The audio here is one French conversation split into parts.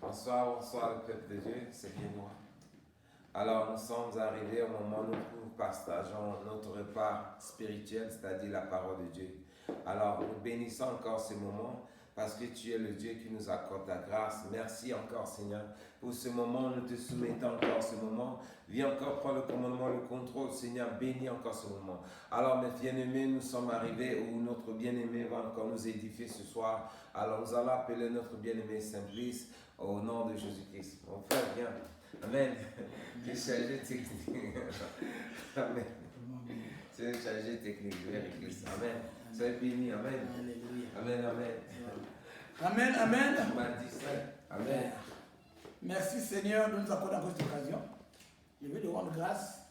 Bonsoir, bonsoir le peuple de Dieu, c'est bien moi. Alors nous sommes arrivés au moment où nous partageons notre repas spirituel, c'est-à-dire la parole de Dieu. Alors nous bénissons encore ce moment parce que tu es le Dieu qui nous accorde ta grâce. Merci encore Seigneur pour ce moment, nous te soumettons encore ce moment. Viens encore prendre le commandement, le contrôle Seigneur, bénis encore ce moment. Alors mes bien-aimés, nous sommes arrivés où notre bien-aimé va encore nous édifier ce soir. Alors nous allons appeler notre bien-aimé Simplice au nom de Jésus-Christ. Mon frère, viens. Amen. Tu es chargé technique. Amen. Tu es chargé technique. Christ. Amen. Soyez béni. Amen. Amen. Amen. Amen. Amen. Amen. Merci Seigneur de nous accorder encore cette occasion. Je veux te rendre grâce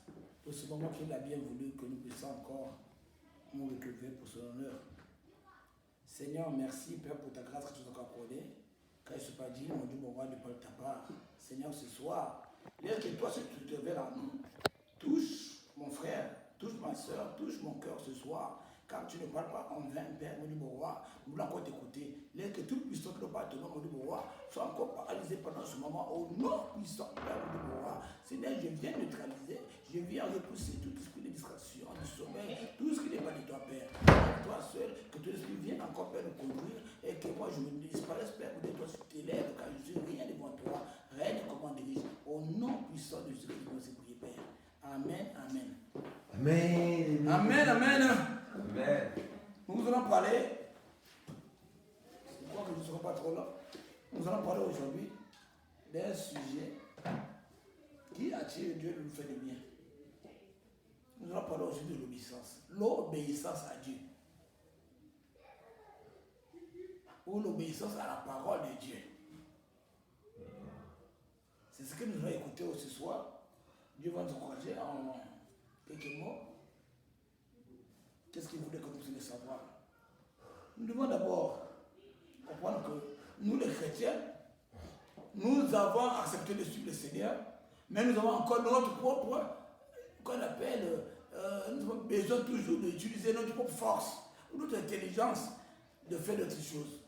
pour ce moment qu'il a bien voulu que nous puissions encore nous retrouver pour son honneur. Seigneur, merci Père pour ta grâce que tu nous as accordée. Car il ne se pas dit, mon Dieu, mon roi, de pas de ta part. Seigneur, ce soir, laisse que toi, ce que tu te révèles en nous, touche mon frère, touche ma soeur, touche mon cœur ce soir. Car tu ne parles pas en vain, Père, mon Dieu, mon roi. Nous voulons encore t'écouter. Laisse que toute puissance que nous parlons, mon Dieu, mon roi, soit encore paralysée pendant ce moment. Au nom puissant, Père, mon Dieu, mon roi. Seigneur, je viens neutraliser, je viens repousser tout esprit de distraction, de sommeil, tout ce qui n'est pas de toi, Père. Toi seul, que ton esprit vienne encore, Père, nous conduire et que moi je me disparaisse, Père, de toi sur tes lèvres, car je suis rien devant toi, rien ne comment dirige. Au nom puissant de Jésus, nous allons prier, Père. Amen, amen. Amen. Amen, amen. Amen. Nous allons parler, je crois que je ne serai pas trop là, nous allons parler aujourd'hui d'un sujet qui attire Dieu de nous faire du bien. Nous allons parler aujourd'hui de l'obéissance. L'obéissance à Dieu. Ou l'obéissance à la parole de Dieu. C'est ce que nous allons écouter ce soir. Dieu va nous encourager en quelques mots. Qu'est-ce qu'il voulait que nous puissions savoir? Nous devons d'abord comprendre que nous, les chrétiens, nous avons accepté de suivre le Seigneur, mais nous avons encore notre propre, qu'on appelle, nous avons besoin toujours d'utiliser notre propre force, notre intelligence de faire d'autres choses.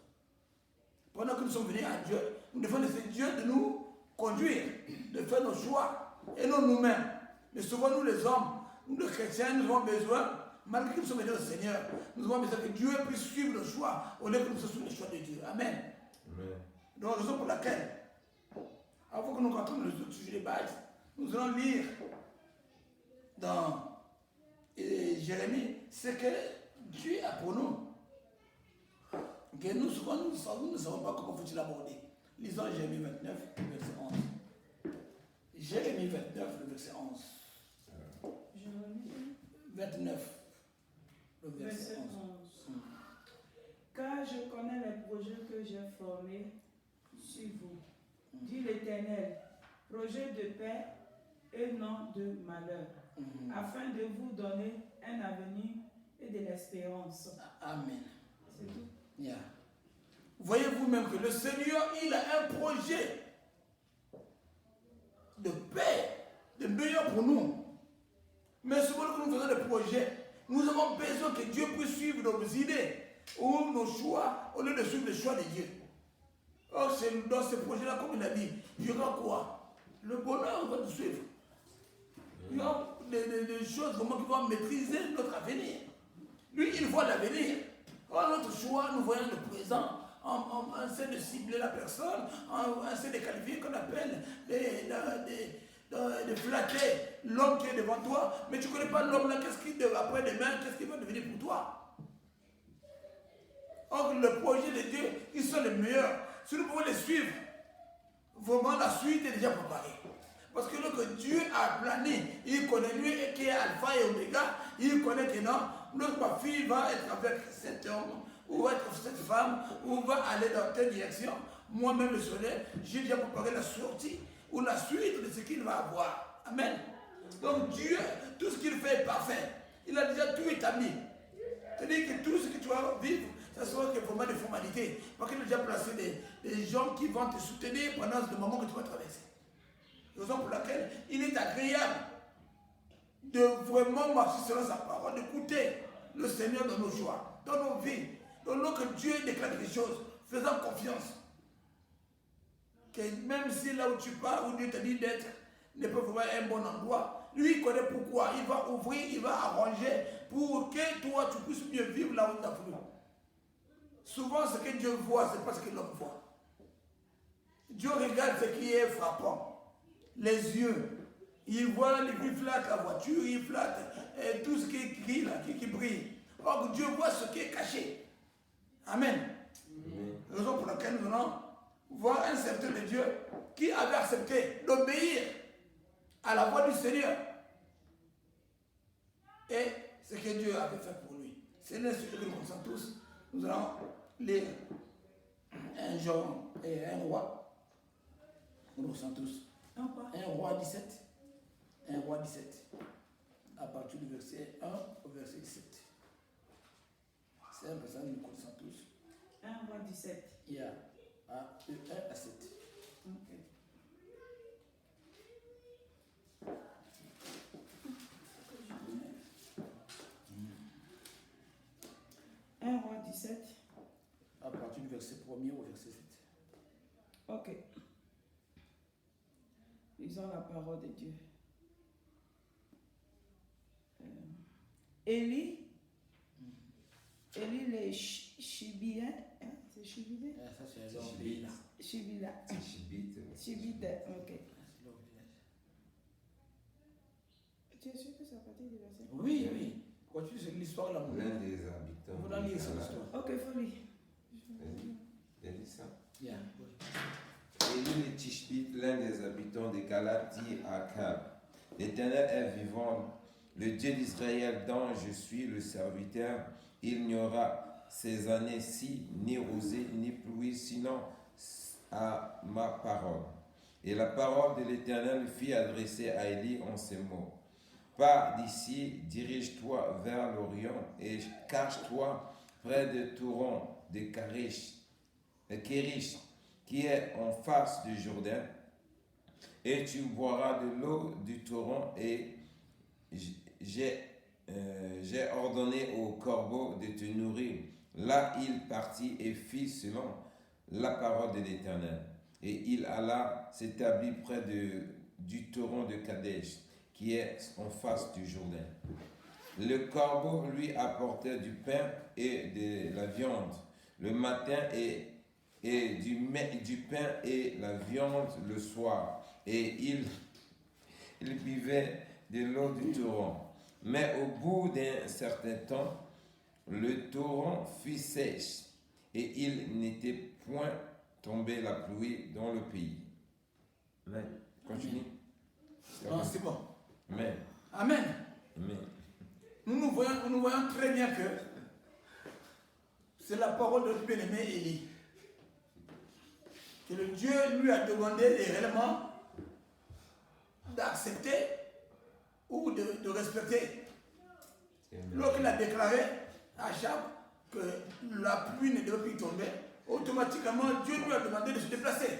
Pendant que nous sommes venus à Dieu, nous devons laisser Dieu de nous conduire, de faire nos choix, et non nous-mêmes. Mais souvent, nous les hommes, nous les chrétiens, nous avons besoin, malgré que nous sommes venus au Seigneur, nous avons besoin que Dieu puisse suivre nos choix, au lieu que nous soyons les choix de Dieu. Amen. Amen. Donc, raison pour laquelle, avant que nous rentrions dans le sujet des bases, nous allons lire dans Jérémie ce que Dieu a pour nous. Que nous, souvent, nous ne savons pas comment faut-il aborder. Lisons Jérémie 29, verset 11. Jérémie 29, le verset 11. Jérémie 29, le verset 11. Car je connais les projets que j'ai formés sur vous, dit l'Éternel, projets de paix et non de malheur, afin de vous donner un avenir et de l'espérance. Amen. C'est tout. Yeah. Voyez-vous même que le Seigneur, il a un projet de paix, de meilleur pour nous. Mais souvent que nous faisons des projets, nous avons besoin que Dieu puisse suivre nos idées ou nos choix au lieu de suivre les choix de Dieu. Or, c'est dans ce projet-là, comme il a dit, il y aura quoi? Le bonheur va nous suivre. Il y aura des choses vraiment qui vont maîtriser notre avenir. Lui, il voit l'avenir. Or, notre choix, nous voyons le présent. On essaie de cibler la personne, on essaie de qualifier qu'on appelle de flatter l'homme qui est devant toi, mais tu ne connais pas l'homme là, qu'est-ce qu'il après demain, qu'est-ce qu'il va devenir pour toi. Or, le projet de Dieu, ils sont les meilleurs. Si nous pouvons les suivre, vraiment la suite est déjà préparée. Parce que lorsque Dieu a plané, il connaît lui qui est alpha et oméga, il connaît que non, notre fille va être avec cet homme, ou va être avec cette femme, ou va aller dans telle direction. Moi-même le soleil, j'ai déjà préparé la sortie ou la suite de ce qu'il va avoir. Amen. Donc Dieu, tout ce qu'il fait est parfait. Il a déjà tout établi. C'est-à-dire que tout ce que tu vas vivre, ça sera vraiment des formalités. Parce qu'il a déjà placé des gens qui vont te soutenir pendant le moment que tu vas traverser. Raison pour laquelle il est agréable de vraiment marcher selon sa parole, d'écouter le Seigneur dans nos choix, dans nos vies, dans que Dieu déclare des choses, faisant confiance. que même si là où tu pars, où Dieu te dit d'être, ne peut pas un bon endroit, lui il connaît pourquoi. Il va ouvrir, il va arranger pour que toi tu puisses mieux vivre là où tu as voulu. Souvent ce que Dieu voit, c'est pas ce que l'homme voit. Dieu regarde ce qui est frappant. Les yeux. Il voit, il flatte la voiture, il flatte tout ce qui brille là, qui brille. Or Dieu voit ce qui est caché. Amen. Raison pour laquelle nous allons voir un serviteur de Dieu qui avait accepté d'obéir à la voix du Seigneur. Et ce que Dieu avait fait pour lui. C'est là ce que nous connaissons tous. Nous allons lire un Jean et un roi. Nous connaissons tous. Un roi 17. Un roi 17. À partir du verset 1 au verset 17. C'est un passage que nous connaissons tous. 1 roi 17. Il y a de 1 à 7. Ok. Un roi 17. À partir du verset 1er au verset 7. Ok. Lisons la parole de Dieu. Élie les Chibiens, hein? C'est Chibide? Ça c'est leur pays là. Chibila. Chibide, ok. Tu es sûr que c'est à partir du verset? Oui, oui. Continue sur l'histoire là. L'un des habitants. Vous allez lire cette histoire. Ok, faut lire. Il a dit ça. Yeah. Élie le Tishbite, l'un des habitants de Galaad, dit à Akab, l'Éternel est vivant, le Dieu d'Israël dont je suis le serviteur, il n'y aura ces années-ci ni rosée ni pluie, sinon à ma parole. Et la parole de l'Éternel fut adressée à Élie en ces mots. Pars d'ici, dirige-toi vers l'Orient et cache-toi près de Touron de Kérish, qui est en face du Jourdain, et tu boiras de l'eau du torrent, et j'ai ordonné au corbeau de te nourrir. Là, il partit et fit selon la parole de l'Éternel. Et il alla s'établir près du torrent de Kadesh, qui est en face du Jourdain. Le corbeau lui apportait du pain et de la viande le matin et du pain et la viande le soir. Et il buvait de l'eau du torrent. Mais au bout d'un certain temps, le torrent fut sèche et il n'était point tombé la pluie dans le pays. Amen. Continue. Non, c'est bon. Amen. Amen. Amen. Nous voyons très bien que c'est la parole de notre bien-aimé Élie. Que le Dieu lui a demandé réellement d'accepter ou de respecter. Lorsqu'il a déclaré à Achab que la pluie ne devait plus tomber, automatiquement Dieu lui a demandé de se déplacer.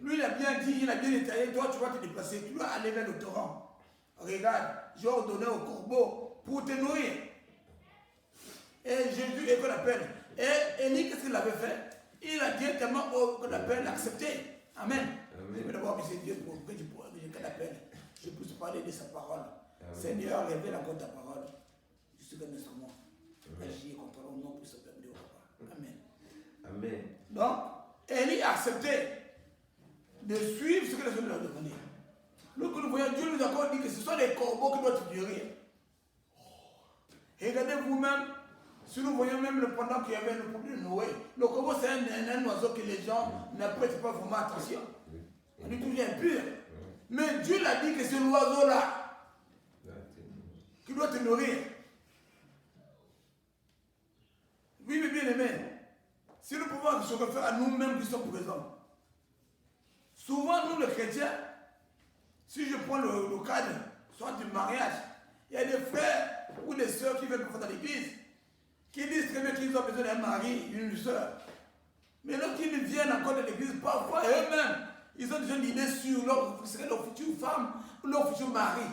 Lui il a bien dit, il a bien détaillé, toi tu vas te déplacer, tu dois aller vers le torrent. Regarde, j'ai ordonné au corbeau pour te nourrir. Et Jésus est qu'on appelle. Et Élie, qu'est-ce qu'il avait fait? Il a directement qu'on appelle accepté. Amen. Je vais d'abord remercier Dieu pour que je puisse parler de sa parole. Amen. Seigneur, révèle encore ta parole. Je suis un instrument. Agis contre le nom pour se permettre au papa. Amen. Amen. Donc, Élie a accepté de suivre ce que les hommes lui ont demandé. Lorsque nous voyons, Dieu nous a encore dit que ce sont les corbeaux qui doivent durer. Regardez vous-même, si nous voyons même pendant qu'il y avait le problème de Noé, le corbeau c'est un oiseau que les gens ne prêtent pas vraiment attention. On est toujours impur. Mais Dieu l'a dit que c'est l'oiseau-là qui doit te nourrir. Oui, mais bien aimé, si nous pouvons se refaire à nous-mêmes qui sommes présents, souvent nous les chrétiens, si je prends le cadre, soit du mariage, il y a des frères ou des sœurs qui viennent dans l'église, qui disent très bien qu'ils ont besoin d'un mari, une sœur. Mais lorsqu'ils viennent encore de l'église, parfois eux-mêmes, ils ont déjà une idée sur leur future femme ou leur futur mari.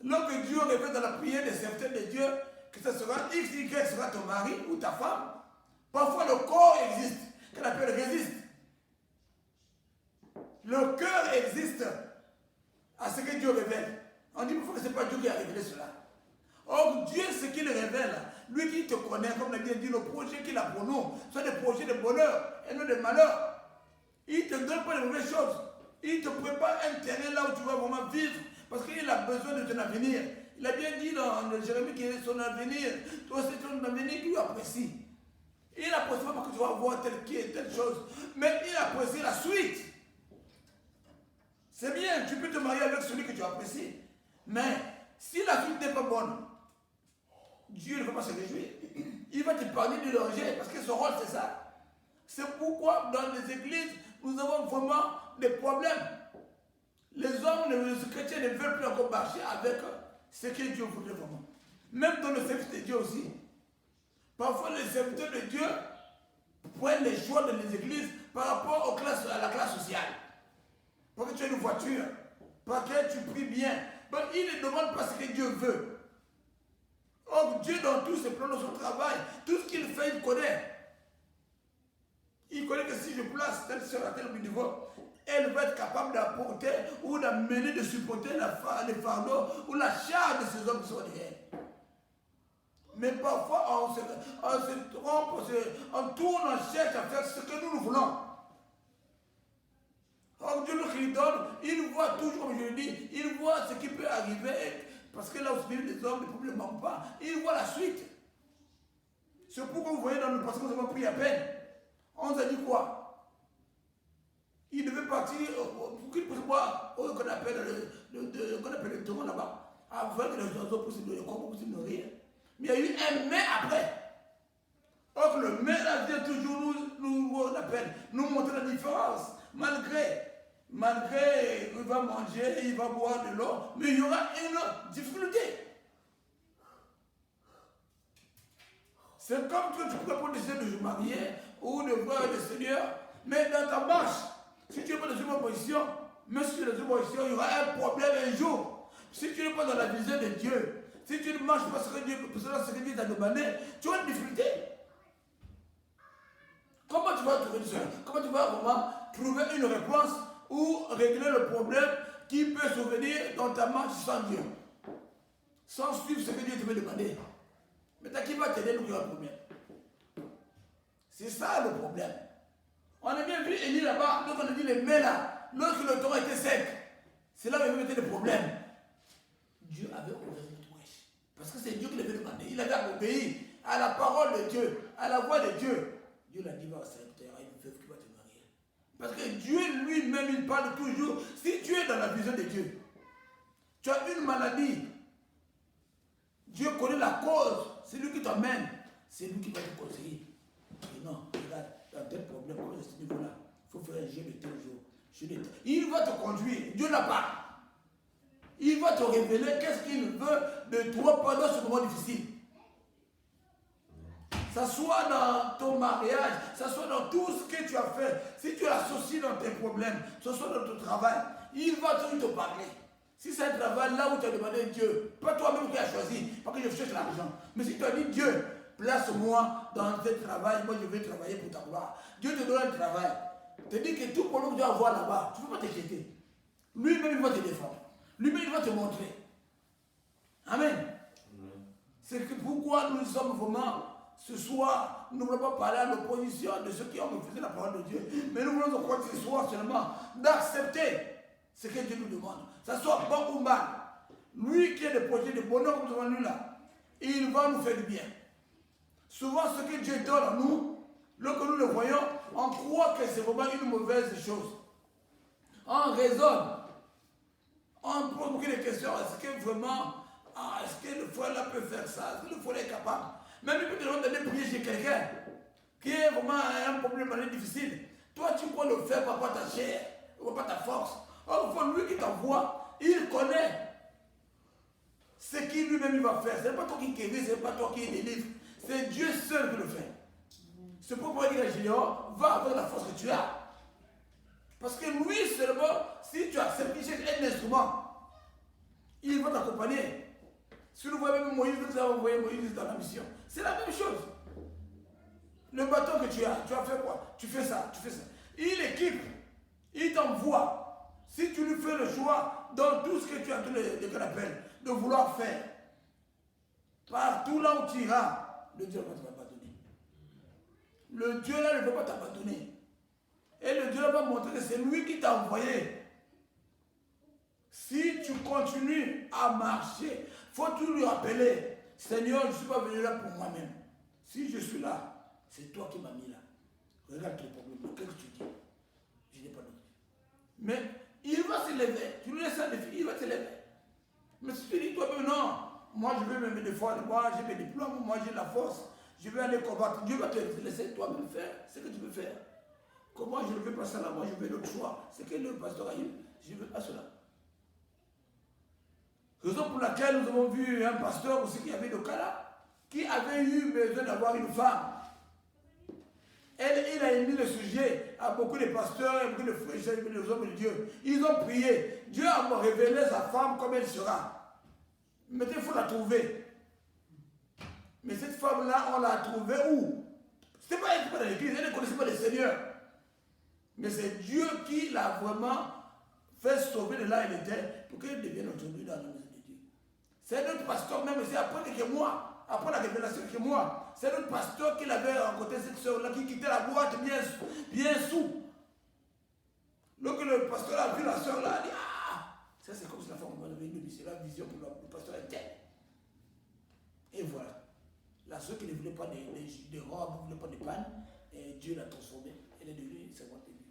Lorsque Dieu révèle dans la prière des serviteurs de Dieu que ce sera X, Y sera ton mari ou ta femme, parfois le corps existe, qu'on appelle bien dit, le projet qu'il a pour nous, sont des projets de bonheur et non de malheur. Il ne te donne pas les mauvaises choses. Il te prépare un terrain là où tu vas vraiment vivre parce qu'il a besoin de ton avenir. Il a bien dit dans Jérémie qu'il est son avenir. Toi, c'est ton avenir qu'il apprécie. Il apprécie pas parce que tu vas voir telle chose, mais il apprécie la suite. C'est bien, tu peux te marier avec celui que tu apprécies. Mais si la suite n'est pas bonne, Dieu ne va pas se réjouir. Il va t'épargner du danger parce que son rôle c'est ça. C'est pourquoi dans les églises, nous avons vraiment des problèmes. Les hommes, les chrétiens ne veulent plus encore marcher avec ce que Dieu voudrait vraiment. Même dans le service de Dieu aussi. Parfois les serviteurs de Dieu prennent les choix dans les églises par rapport à la classe sociale. Parce que tu as une voiture, parce que tu pries bien. Mais il ne demande pas ce que Dieu veut. Or, Dieu dans tous ses plans, dans son travail, tout ce qu'il fait, il connaît. Il connaît que si je place telle soeur à tel niveau, elle va être capable d'apporter ou d'amener, de supporter les fardeaux ou la charge de ces hommes qui sont derrière. Mais parfois, on se trompe, on tourne, on cherche à faire ce que nous voulons. Or, Dieu nous donne, il voit toujours, comme je le dis, il voit ce qui peut arriver. Parce que là où se vivent les hommes, les problèmes ne manquent pas. Il voit la suite. C'est pourquoi vous voyez dans le passé, nous avons pris à peine. On nous a dit quoi? Il devait partir pour qu'il puisse voir qu'on appelle le taureau là-bas. Avant que les oiseaux puissent nourrir. Mais il y a eu un mais après. Or le mais là vient toujours nous montrer la différence. Malgré il va manger, il va boire de l'eau, mais il y aura une difficulté. C'est comme que tu pourrais pas décider de te marier ou de voir le Seigneur, mais dans ta marche, si tu n'es pas dans une bonne position, même si tu es dans une bonne position, il y aura un problème un jour. Si tu n'es pas dans la vision de Dieu, si tu ne marches pas ce que Dieu t'a demandé, tu auras une difficulté. Comment tu vas trouver ça? Comment tu vas vraiment trouver une réponse ou régler le problème qui peut survenir dans ta marche sans Dieu? Sans suivre ce que Dieu te veut demander. Maintenant, qui va t'aider nous qui va premier? C'est ça le problème. On a bien vu Élie là-bas, donc on a dit les mains là, lorsque le temps était sec, c'est là où il avait été le problème. Dieu avait ouvert une brèche. Parce que c'est Dieu qui l'avait demandé. Il avait obéi à la parole de Dieu, à la voix de Dieu. Dieu l'a dit, va au serviteur, à une veuve qui va te marier. Parce que Dieu lui-même, il parle toujours. Si tu es dans la vision de Dieu, tu as une maladie, Dieu connaît la cause, c'est lui qui t'emmène, c'est lui qui va te conseiller. Et non, regarde, tu as tel problème, comme à ce niveau-là, il faut faire un jeu de tel jour. Il va te conduire, Dieu n'a pas. Il va te révéler qu'est-ce qu'il veut de toi pendant ce moment difficile. Ça soit dans ton mariage, ça soit dans tout ce que tu as fait, si tu l'associes dans tes problèmes, ce soit dans ton travail, il va toujours te parler. Si c'est un travail là où tu as demandé Dieu, pas toi-même qui as choisi, parce que je cherche l'argent, mais si tu as dit Dieu, place-moi dans ce travail, moi je vais travailler pour ta gloire. Dieu te donne un travail, te dit que tout problème que tu vas avoir là-bas, tu ne peux pas te jeter. Lui-même il va te défendre, lui-même il va te montrer. Amen. C'est pourquoi nous sommes vraiment. Ce soir, nous ne voulons pas parler à l'opposition de ceux qui ont refusé la parole de Dieu. Mais nous voulons croire ce soir seulement d'accepter ce que Dieu nous demande. Ça soit bon ou mal. Lui qui a des projets de bonheur comme nous avons là, il va nous faire du bien. Souvent, ce que Dieu donne à nous, lorsque nous le voyons, on croit que c'est vraiment une mauvaise chose. On raisonne. On pose beaucoup de questions. Est-ce que vraiment, est-ce que le frère là peut faire ça? Est-ce que le frère est capable? Même il peut te demander d'aller prier chez quelqu'un qui est vraiment un problème difficile. Toi, tu peux le faire par rapport à ta chair, par rapport à ta force. Or, lui qui t'envoie, il connaît ce qu'il lui-même il va faire. Ce n'est pas toi qui guéris, ce n'est pas toi qui délivre. C'est Dieu seul qui le fait. C'est pourquoi il dit à Gédéon, va avec la force que tu as. Parce que lui seulement, si tu acceptes qu'il cherche un instrument, il va t'accompagner. Si nous voyons même Moïse, nous avons envoyé Moïse dans la mission. C'est la même chose. Le bâton que tu as fait quoi? Tu fais ça, tu fais ça. Il équipe, il t'envoie. Si tu lui fais le choix dans tout ce que tu as tous les appels, de vouloir faire, partout là où tu iras, le Dieu va te pardonner. le Dieu là ne peut pas t'abandonner. Et le Dieu là va montrer que c'est lui qui t'a envoyé. Si tu continues à marcher, faut tout lui rappeler, Seigneur, je ne suis pas venu là pour moi-même. Si je suis là, c'est toi qui m'as mis là. Regarde ton problème. Qu'est-ce que tu dis? Je n'ai pas d'autre. Mais il va se lever. Tu lui laisses un défi, il va se lever. Mais si tu dis toi-même, non, moi je vais me défendre, moi j'ai mes diplômes, moi j'ai la force, je vais aller combattre. Dieu va te laisser toi-même faire ce que tu veux faire. Comment je ne veux pas ça là, moi je veux l'autre choix. C'est que le pasteur a eu, je ne veux pas cela. Raison pour laquelle nous avons vu un pasteur aussi qui avait le cas là, qui avait eu besoin d'avoir une femme. Il a émis le sujet à beaucoup de pasteurs, à beaucoup de frères, des hommes de Dieu. Ils ont prié. Dieu a révélé sa femme comme elle sera. Maintenant, il faut la trouver. Mais cette femme-là, on l'a trouvée où? Ce n'est pas elle qui est dans l'église, elle ne connaissait pas le Seigneur. Mais c'est Dieu qui l'a vraiment fait sauver de là où elle était pour qu'elle devienne aujourd'hui dans la maison de Dieu. C'est notre pasteur même, c'est après que moi, après la révélation que moi, c'est notre pasteur qui l'avait rencontré cette soeur-là, qui quittait la boîte bien sous. Lorsque le pasteur a vu la soeur là, il a dit, ah, ça c'est comme si la femme avait une c'est la vision pour le pasteur était. Et voilà. La soeur qui ne voulait pas de robes, ne voulait pas de panne, et Dieu l'a transformée. Elle est devenue une servante de Dieu.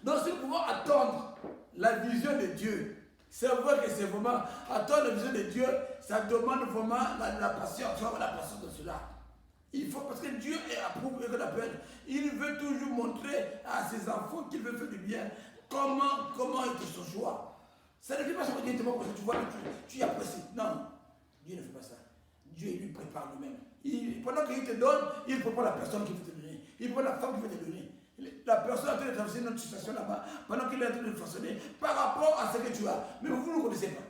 Donc si nous pouvons attendre la vision de Dieu, c'est vrai que c'est vraiment, attendre la vision de Dieu, ça demande vraiment la patience, la patience de cela. Il faut, parce que Dieu est approuvé et l'appelle. Il veut toujours montrer à ses enfants qu'il veut faire du bien. Comment est son choix. Ça ne fait pas directement parce que tu vois que tu y apprécies. Non, Dieu ne fait pas ça. Dieu lui prépare lui-même. Pendant qu'il te donne, il prépare la personne qui veut te donner. Il prépare la femme qui veut te donner. La personne est en train de traverser notre situation là-bas, pendant qu'il est en train de façonner par rapport à ce que tu as. Mais vous ne le connaissez pas.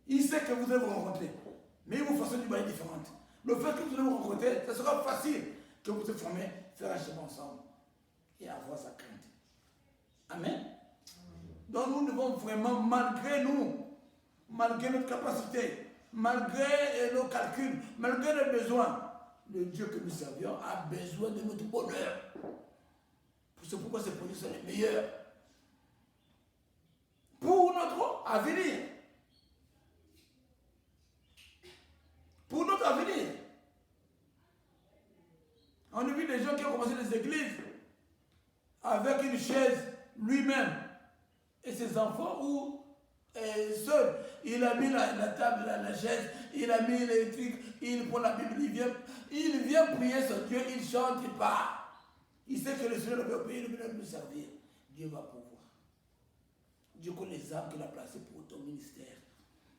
Il sait que vous allez vous rencontrer. Mais il vous façonne d'une manière différente. Le fait que vous allez vous rencontrer, ça sera facile que vous vous formez, faire un chemin ensemble et avoir sa crainte. Amen. Donc nous devons vraiment, malgré nous, malgré notre capacité, malgré nos calculs, malgré nos besoins, le Dieu que nous servions a besoin de notre bonheur. C'est pourquoi ces produits sont les meilleurs. Pour notre avenir. Pour notre avenir. On a vu des gens qui ont commencé des églises avec une chaise lui-même et ses enfants ou seul. Il a mis la table, la chaise, il a mis les trucs, il prend la Bible, il vient prier son Dieu, il chante, il part. Il sait que le Seigneur veut payer, il veut nous servir. Dieu va pouvoir. Dieu connaît les âmes qu'il a placées pour ton ministère.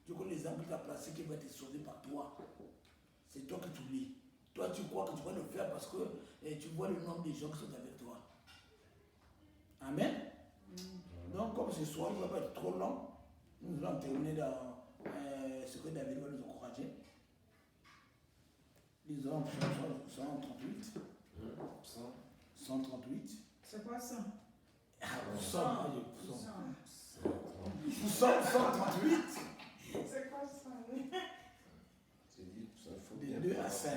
Dieu connaît les âmes qu'il a placées qui vont être sauvées par toi. C'est toi qui t'oublies. Toi, tu crois que tu vas le faire parce que tu vois le nombre de gens qui sont avec toi. Amen. Donc, comme ce soir, il ne va pas être trop long, nous allons terminer dans ce que David va nous encourager. Lisons 138. 138. C'est quoi ça? Psaume 138. C'est quoi ça? De 2 à 5.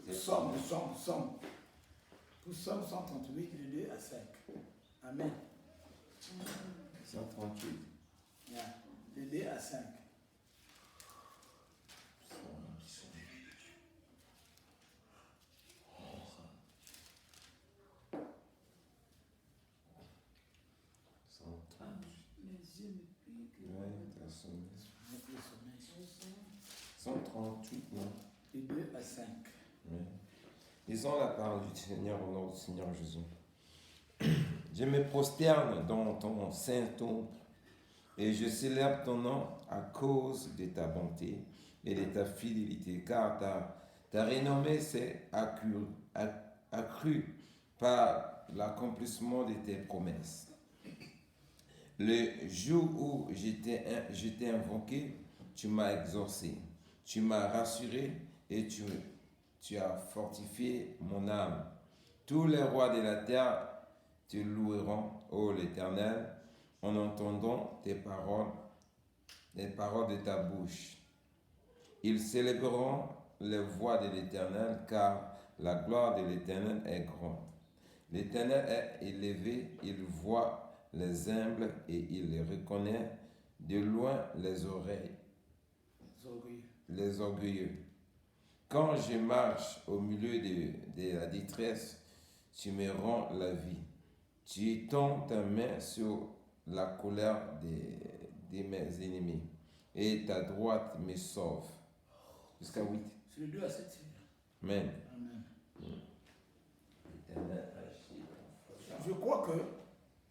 Psaume. Psaume 138, de 2 à 5. Amen. 138. Yeah. De 2 à 5. Les yeux me piquent. Ouais, t'as sonné. 138, non? De 2 à 5. Oui. Lisons la parole du Seigneur au nom du Seigneur Jésus. Je me prosterne dans ton saint temple et je célèbre ton nom à cause de ta bonté et de ta fidélité, car ta renommée s'est accrue par l'accomplissement de tes promesses. Le jour où je t'ai invoqué, tu m'as exaucé, tu m'as rassuré et tu as fortifié mon âme. Tous les rois de la terre te loueront, ô l'Éternel, en entendant les paroles de ta bouche. Ils célébreront les voies de l'Éternel, car La gloire de l'Éternel est grande. L'Éternel est élevé, il voit les humbles et il les reconnaît de loin les oreilles, les orgueilleux. Quand je marche au milieu de la détresse, tu me rends la vie. Tu étends ta main sur la colère de mes ennemis et ta droite me sauve. Jusqu'à 8. C'est le 2 à 7. Amen. Amen. Je crois que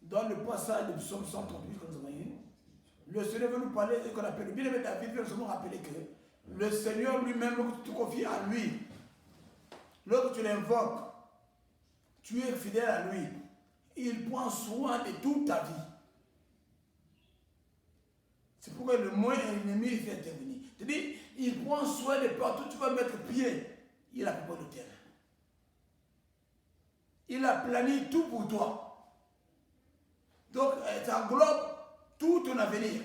dans le passage de Psaume 138, comme vous voyez, le Seigneur veut nous parler et qu'on appelle le bien-aimé David, veut nous rappeler que le Seigneur lui-même, lorsque tu te confies à lui, lorsque tu l'invoques, tu es fidèle à lui, il prend soin de toute ta vie. C'est pourquoi le moins ennemi il fait intervenir. C'est-à-dire, il prend soin de partout où tu vas mettre pied, il a préparé le terrain. Il a planifié tout pour toi. Donc, ça englobe tout ton avenir.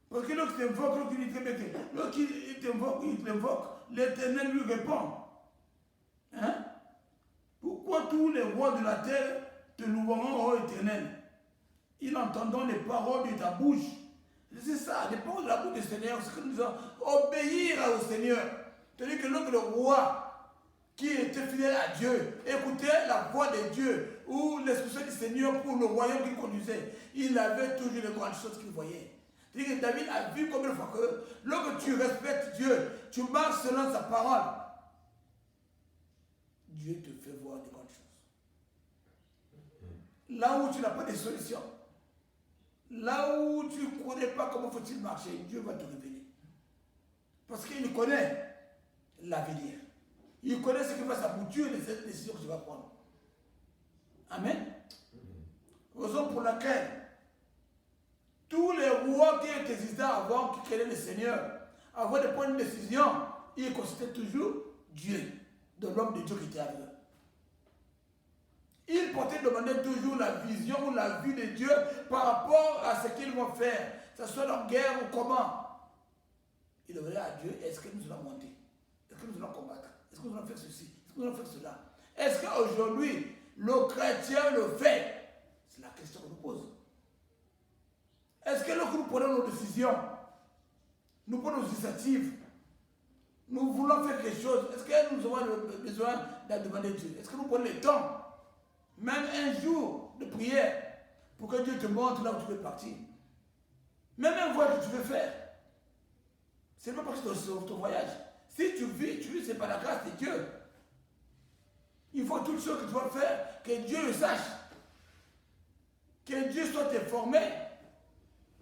Parce que lorsqu'il t'invoque, il t'invoque, l'Éternel lui répond. Hein? Pourquoi tous les rois de la terre te loueront, ô Éternel? Ils entendront les paroles de ta bouche. C'est ça, les paroles de la bouche du Seigneur, c'est que nous allons obéir au Seigneur. C'est-à-dire que lorsque le roi qui était fidèle à Dieu écoutait la voix de Dieu ou l'instruction du Seigneur pour le royaume qu'il conduisait, il avait toujours les grandes choses qu'il voyait. C'est-à-dire que David a vu combien de fois que lorsque tu respectes Dieu, tu marches selon sa parole, Dieu te fait voir des grandes choses. Là où tu n'as pas de solution, là où tu ne connais pas comment faut-il marcher, Dieu va te révéler. Parce qu'il connaît l'avenir. Il connaît ce qui va s'aboutir de cette décision que tu vas prendre. Amen. Raison pour laquelle tous les rois qui existaient avant, qui créaient le Seigneur, avant de prendre une décision, ils consultaient toujours Dieu, de l'homme de Dieu qui était avec eux. Ils portaient demander toujours la vision ou la vue de Dieu par rapport à ce qu'ils vont faire, que ce soit en guerre ou comment. Ils demandaient à Dieu, est-ce que nous allons monter? Est-ce que nous allons combattre? Est-ce que nous allons faire ceci? Est-ce que nous allons faire cela? Est-ce qu'aujourd'hui, le chrétien le fait? C'est la question qu'on nous pose. Est-ce que lorsque nous prenons nos décisions, nous prenons nos initiatives, nous voulons faire quelque chose, est-ce que nous avons besoin de demander Dieu? Est-ce que nous prenons le temps, même un jour de prière, pour que Dieu te montre là où tu veux partir? Même un voyage que tu veux faire, c'est pas parce que c'est ton voyage. Si tu vis, c'est par la grâce de Dieu. Il faut toutes choses que tu vas faire, que Dieu le sache. Que Dieu soit informé.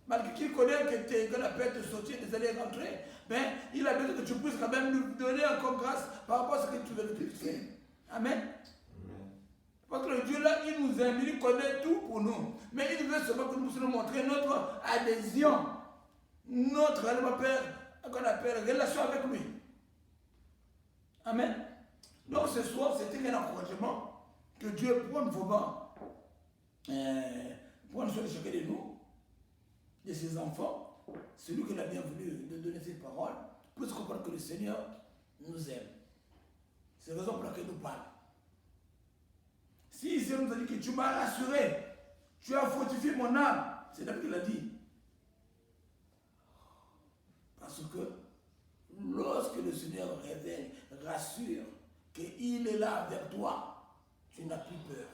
Malgré qu'il connaît que tu es qu'on appelle te sortir, des allées rentrer, ben, il a besoin que tu puisses quand même nous donner encore grâce par rapport à ce que tu veux faire. Amen. Parce que le Dieu là, il nous aime, il connaît tout pour nous. Mais il veut seulement que nous puissions montrer notre adhésion, notre qu'on appelle relation avec lui. Amen. Donc ce soir, c'était un encouragement que Dieu prenne vraiment, prenne soin de chacun de nous, de ses enfants, celui qu'il a bien voulu de donner ses paroles, pour se comprendre que le Seigneur nous aime. C'est la raison pour laquelle nous parlons. Si il nous a dit que tu m'as rassuré, tu as fortifié mon âme, c'est David qui l'a dit. Parce que lorsque le Seigneur révèle, rassure qu'il est là avec toi, tu n'as plus peur.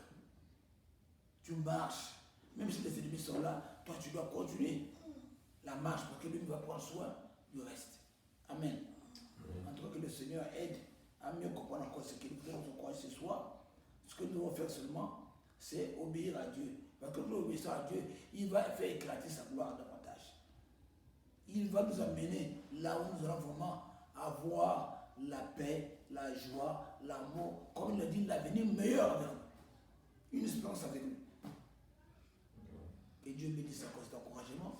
Tu marches. Même si les ennemis sont là, toi tu dois continuer la marche parce que lui va prendre soin du reste. Amen. En tout cas, que le Seigneur aide à mieux comprendre encore ce qu'il veut nous croire ce soir. Ce que nous devons faire seulement, c'est obéir à Dieu. Parce que nous obéissons à Dieu, il va faire éclater sa gloire davantage. Il va nous amener là où nous allons vraiment avoir la paix, la joie, l'amour, comme il a dit, l'avenir meilleur avec nous. Une espérance avec nous. Que Dieu bénisse à cause d'encouragement.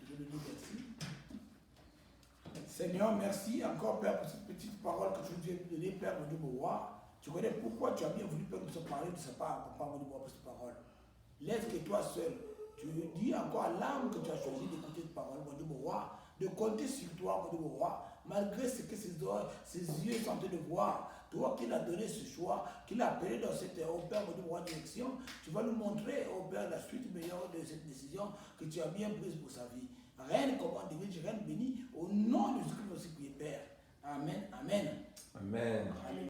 Je lui dis merci. Seigneur, merci encore, Père, pour cette petite parole que tu viens de donner, Père, mon Dieu, mon roi. Tu connais pourquoi tu as bien voulu, Père, nous parler de sa part, Papa, mon Dieu, pour cette parole. Laisse que toi seul, tu dis encore à l'âme que tu as choisi d'écouter cette parole, mon Dieu, mon roi, de compter sur toi, mon Dieu, mon roi, malgré ce que ses yeux sont en train de voir, toi qui l'as donné ce choix, qui l'as appelé dans cette, au Père, de droit direction, tu vas nous montrer, au Père, la suite meilleure de cette décision que tu as bien prise pour sa vie. Reine, comment dirige, reine bénie, au nom de Jésus-Christ, aussi prier, Père. Amen, amen. Amen.